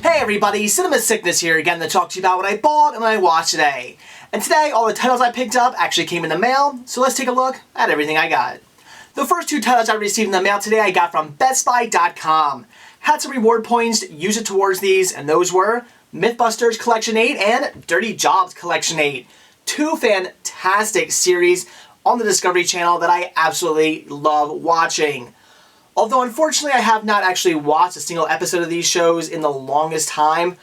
Hey everybody, Cinema Sickness here again to talk to you about what I bought and what I watched today. And today, all the titles I picked up actually came in the mail, so let's take a look at everything I got. The first two titles I received in the mail today I got from BestBuy.com. Had some reward points to use it towards these, and those were Mythbusters Collection 8 and Dirty Jobs Collection 8. Two fantastic series on the Discovery Channel that I absolutely love watching. Although unfortunately I have not actually watched a single episode of these shows in the longest time.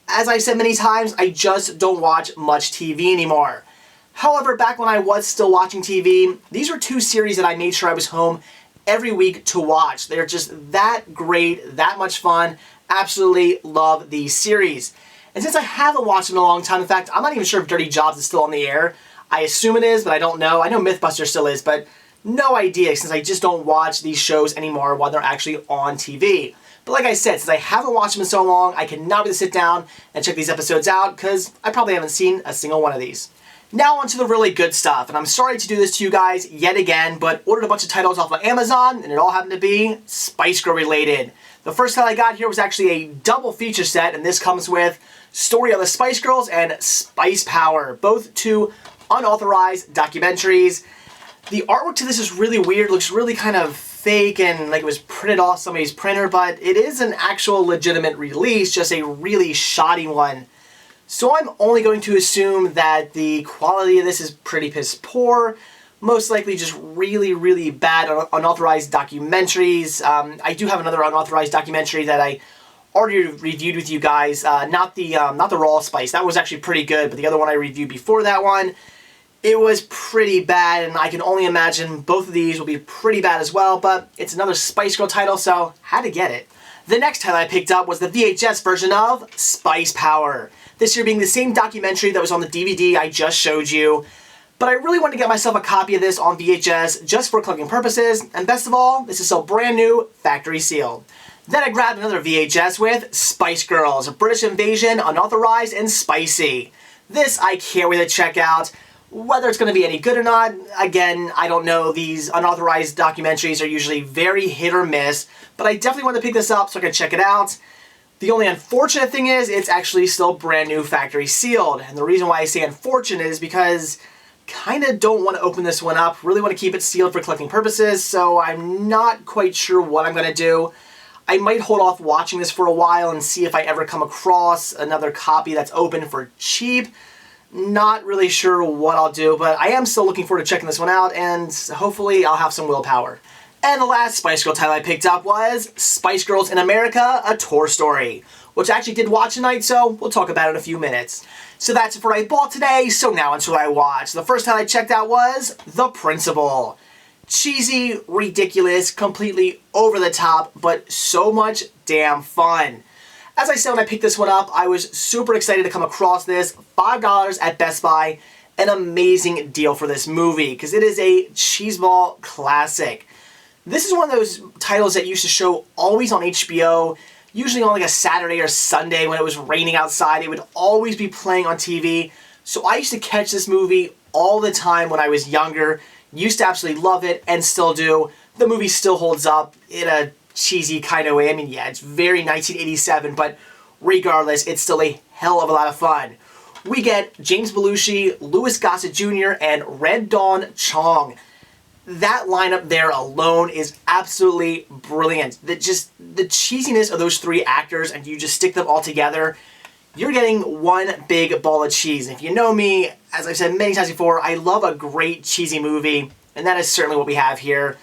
As I've said many times, I just don't watch much TV anymore. However, back when I was still watching TV, these were two series that I made sure I was home every week to watch. They're just that great, that much fun. Absolutely love these series. And since I haven't watched them in a long time, in fact, I'm not even sure if Dirty Jobs is still on the air. I assume it is, but I don't know. I know Mythbusters still is, but no idea, since I just don't watch these shows anymore while they're actually on TV. But like I said, since I haven't watched them in so long, I cannot really sit down and check these episodes out because I probably haven't seen a single one of these. Now on to the really good stuff, and I'm sorry to do this to you guys yet again, but ordered a bunch of titles off of Amazon, and it all happened to be Spice Girl related. The first title I got here was actually a double feature set, and this comes with Story of the Spice Girls and Spice Power, both two unauthorized documentaries. The artwork to this is really weird, looks really kind of fake and like it was printed off somebody's printer, but it is an actual legitimate release, just a really shoddy one. So I'm only going to assume that the quality of this is pretty piss poor, most likely just really, really bad unauthorized documentaries. I do have another unauthorized documentary that I already reviewed with you guys, not the Raw Spice. That was actually pretty good, but the other one I reviewed before that one, it was pretty bad, and I can only imagine both of these will be pretty bad as well, but it's another Spice Girl title, so had to get it. The next title I picked up was the VHS version of Spice Power. This year being the same documentary that was on the DVD I just showed you. But I really wanted to get myself a copy of this on VHS just for collecting purposes, and best of all, this is still brand new, factory sealed. Then I grabbed another VHS with Spice Girls, a British Invasion, Unauthorized and Spicy. This I can't wait to check out. Whether it's going to be any good or not, again, I don't know. These unauthorized documentaries are usually very hit or miss, but I definitely want to pick this up so I can check it out. The only unfortunate thing is it's actually still brand new factory sealed, and the reason why I say unfortunate is because kind of don't want to open this one up, really want to keep it sealed for collecting purposes, so I'm not quite sure what I'm going to do. I might hold off watching this for a while and see if I ever come across another copy that's open for cheap. Not really sure what I'll do, but I am still looking forward to checking this one out, and hopefully I'll have some willpower. And the last Spice Girl title I picked up was Spice Girls in America, A Tour Story, which I actually did watch tonight, so we'll talk about it in a few minutes. So that's it for what I bought today, so now onto what I watched. The first title I checked out was The Principal. Cheesy, ridiculous, completely over the top, but so much damn fun. As I said when I picked this one up, I was super excited to come across this. $5 at Best Buy. An amazing deal for this movie, because it is a cheeseball classic. This is one of those titles that used to show always on HBO, usually on like a Saturday or Sunday when it was raining outside. It would always be playing on TV. So I used to catch this movie all the time when I was younger. Used to absolutely love it, and still do. The movie still holds up in a cheesy kind of way. I mean, yeah, it's very 1987, but regardless, it's still a hell of a lot of fun. We get James Belushi, Louis Gossett Jr., and Red Dawn Chong. That lineup there alone is absolutely brilliant. The cheesiness of those three actors, and you just stick them all together, you're getting one big ball of cheese. And if you know me, as I've said many times before, I love a great cheesy movie, and that is certainly what we have here.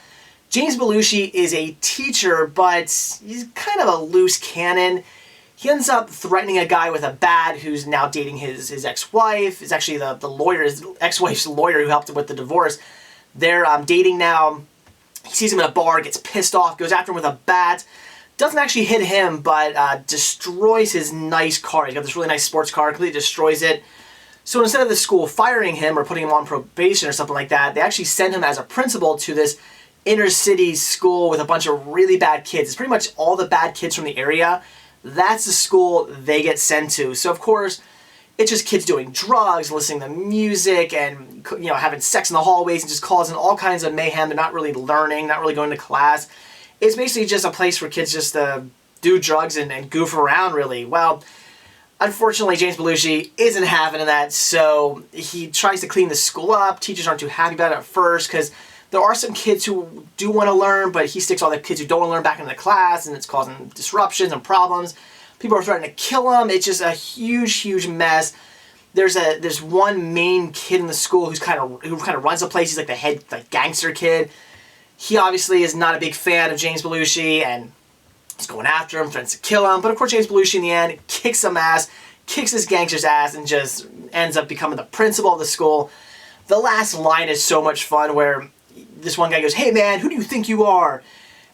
James Belushi is a teacher, but he's kind of a loose cannon. He ends up threatening a guy with a bat who's now dating his ex-wife. It's actually the lawyer, his ex-wife's lawyer who helped him with the divorce. They're dating now. He sees him in a bar, gets pissed off, goes after him with a bat. Doesn't actually hit him, but destroys his nice car. He's got this really nice sports car, completely destroys it. So instead of the school firing him or putting him on probation or something like that, they actually send him as a principal to this inner city school with a bunch of really bad kids. It's pretty much all the bad kids from the area. That's the school they get sent to. So of course, it's just kids doing drugs, listening to music, and having sex in the hallways and just causing all kinds of mayhem. They're not really learning, not really going to class. It's basically just a place for kids just to do drugs and goof around, really. Well, unfortunately, James Belushi isn't having that, so he tries to clean the school up. Teachers aren't too happy about it at first because there are some kids who do want to learn, but he sticks all the kids who don't want to learn back into the class, and it's causing disruptions and problems. People are threatening to kill him. It's just a huge, huge mess. There's one main kid in the school who kind of runs the place. He's like the head gangster kid. He obviously is not a big fan of James Belushi, and he's going after him, threatens to kill him. But of course, James Belushi in the end kicks some ass, kicks this gangster's ass, and just ends up becoming the principal of the school. The last line is so much fun, where this one guy goes, "Hey man, who do you think you are?"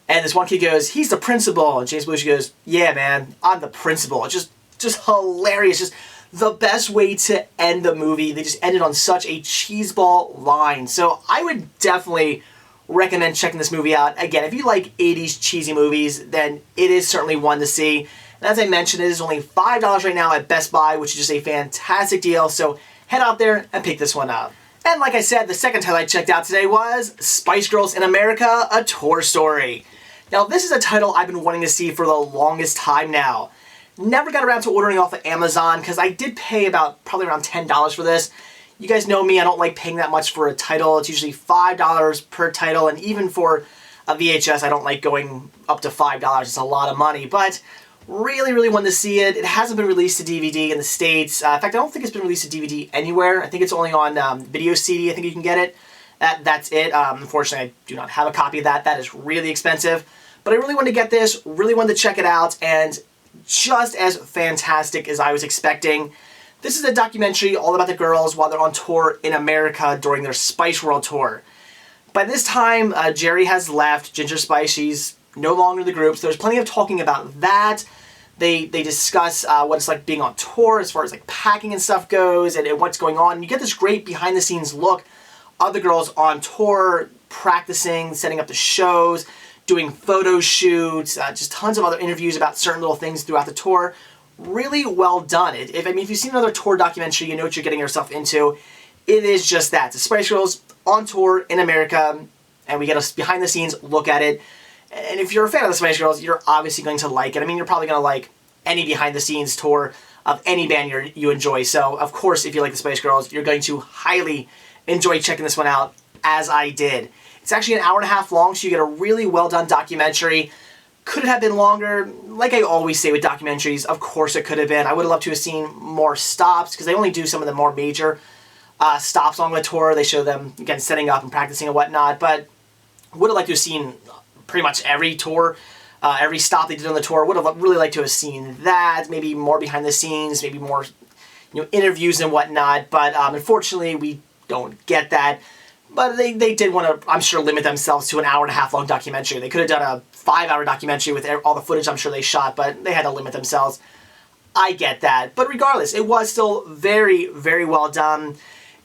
And this one kid goes, "He's the principal." And James Belushi goes, "Yeah, man, I'm the principal." It's just hilarious. Just the best way to end the movie. They just ended on such a cheeseball line. So I would definitely recommend checking this movie out. Again, if you like 80s cheesy movies, then it is certainly one to see. And as I mentioned, it is only $5 right now at Best Buy, which is just a fantastic deal. So head out there and pick this one up. And like I said, the second title I checked out today was Spice Girls in America, A Tour Story. Now, this is a title I've been wanting to see for the longest time now. Never got around to ordering off of Amazon because I did pay probably around $10 for this. You guys know me, I don't like paying that much for a title. It's usually $5 per title, and even for a VHS, I don't like going up to $5. It's a lot of money, but really, really wanted to see it. It hasn't been released to DVD in the States. In fact, I don't think it's been released to DVD anywhere. I think it's only on video CD. I think you can get it. That's it. Unfortunately, I do not have a copy of that. That is really expensive. But I really wanted to get this, really wanted to check it out, and just as fantastic as I was expecting. This is a documentary all about the girls while they're on tour in America during their Spice World tour. By this time, Jerry has left. Ginger Spice, she's no longer in the group, so there's plenty of talking about that. They discuss what it's like being on tour as far as like packing and stuff goes, and what's going on. And you get this great behind-the-scenes look of the girls on tour, practicing, setting up the shows, doing photo shoots, just tons of other interviews about certain little things throughout the tour. Really well done. If you've seen another tour documentary, you know what you're getting yourself into. It is just that. The Spice Girls on tour in America, and we get a behind-the-scenes look at it. And if you're a fan of the Spice Girls, you're obviously going to like it. I mean, you're probably going to like any behind-the-scenes tour of any band you enjoy. So, of course, if you like the Spice Girls, you're going to highly enjoy checking this one out, as I did. It's actually an hour and a half long, so you get a really well-done documentary. Could it have been longer? Like I always say with documentaries, of course it could have been. I would have loved to have seen more stops, because they only do some of the more major stops on the tour. They show them, again, setting up and practicing and whatnot, but would have liked to have seen pretty much every tour, every stop they did on the tour. Would have really liked to have seen that, maybe more behind the scenes, maybe more interviews and whatnot, but unfortunately we don't get that. But they did want to, I'm sure, limit themselves to an hour and a half long documentary. They could have done a 5-hour documentary with all the footage I'm sure they shot, but they had to limit themselves. I get that. But regardless, it was still very, very well done.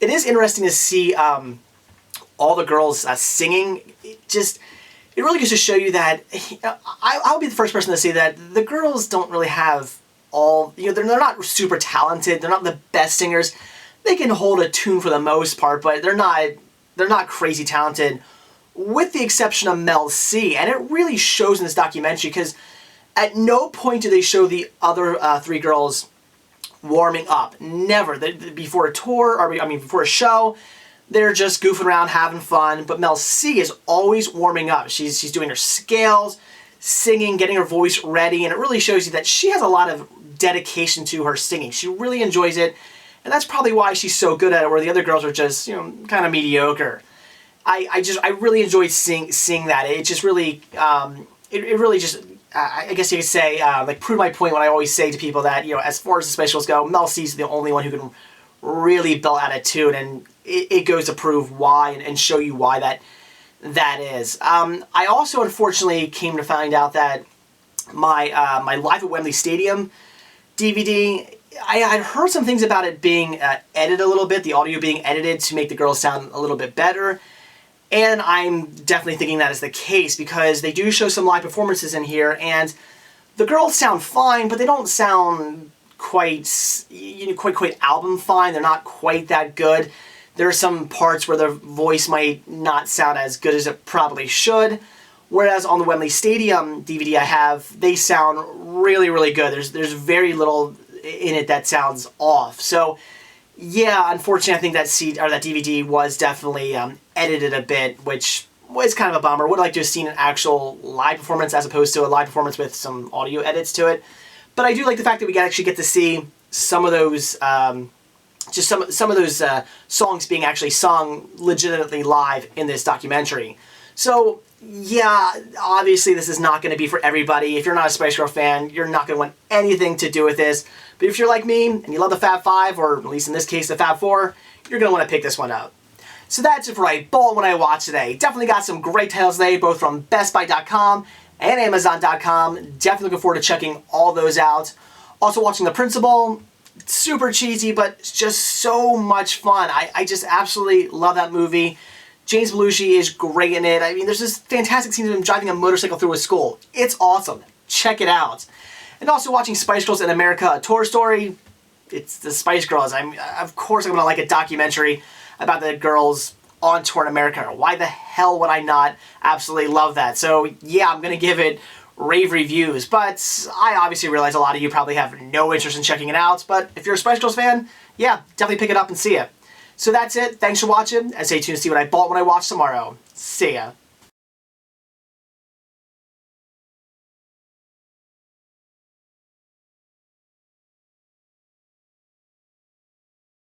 It is interesting to see all the girls singing. It really goes to show you that, I'll be the first person to say that the girls don't really have they're not super talented. They're not the best singers. They can hold a tune for the most part, but they're not crazy talented, with the exception of Mel C. And it really shows in this documentary, because at no point do they show the other three girls warming up. Never. Before a tour, before a show, they're just goofing around, having fun. But Mel C is always warming up. She's doing her scales, singing, getting her voice ready, and it really shows you that she has a lot of dedication to her singing. She really enjoys it. And that's probably why she's so good at it, where the other girls are just, kind of mediocre. I really enjoyed seeing that. It just really, it really just, I guess you could say, prove my point when I always say to people that, as far as the Spice Girls go, Mel C's the only one who can really belt out a tune, and it goes to prove why and show you why that is. I also, unfortunately, came to find out that my Live at Wembley Stadium DVD, I heard some things about it being edited a little bit, the audio being edited to make the girls sound a little bit better. And I'm definitely thinking that is the case because they do show some live performances in here, and the girls sound fine, but they don't sound quite album fine. They're not quite that good. There are some parts where their voice might not sound as good as it probably should. Whereas on the Wembley Stadium DVD I have, they sound really, really good. There's very little in it that sounds off. So yeah, unfortunately, I think that DVD was definitely edited a bit, which was kind of a bummer. Would like to have seen an actual live performance as opposed to a live performance with some audio edits to it. But I do like the fact that we actually get to see some of those, just some of those songs being actually sung legitimately live in this documentary. So yeah, obviously this is not going to be for everybody. If you're not a Spice Girl fan, you're not going to want anything to do with this. But if you're like me, and you love the Fab Five, or at least in this case the Fab Four, you're going to want to pick this one up. So that's it for what I bought when I watched today. Definitely got some great titles today, both from BestBuy.com and Amazon.com. Definitely looking forward to checking all those out. Also watching The Principal. Super cheesy, but just so much fun. I just absolutely love that movie. James Belushi is great in it. I mean, there's this fantastic scene of him driving a motorcycle through a school. It's awesome. Check it out. And also watching Spice Girls in America, A Tour Story. It's the Spice Girls. Of course I'm going to like a documentary about the girls on tour in America. Why the hell would I not absolutely love that? So yeah, I'm going to give it rave reviews. But I obviously realize a lot of you probably have no interest in checking it out. But if you're a Spice Girls fan, yeah, definitely pick it up and see it. So that's it. Thanks for watching, and stay tuned to see what I bought when I watch tomorrow. See ya.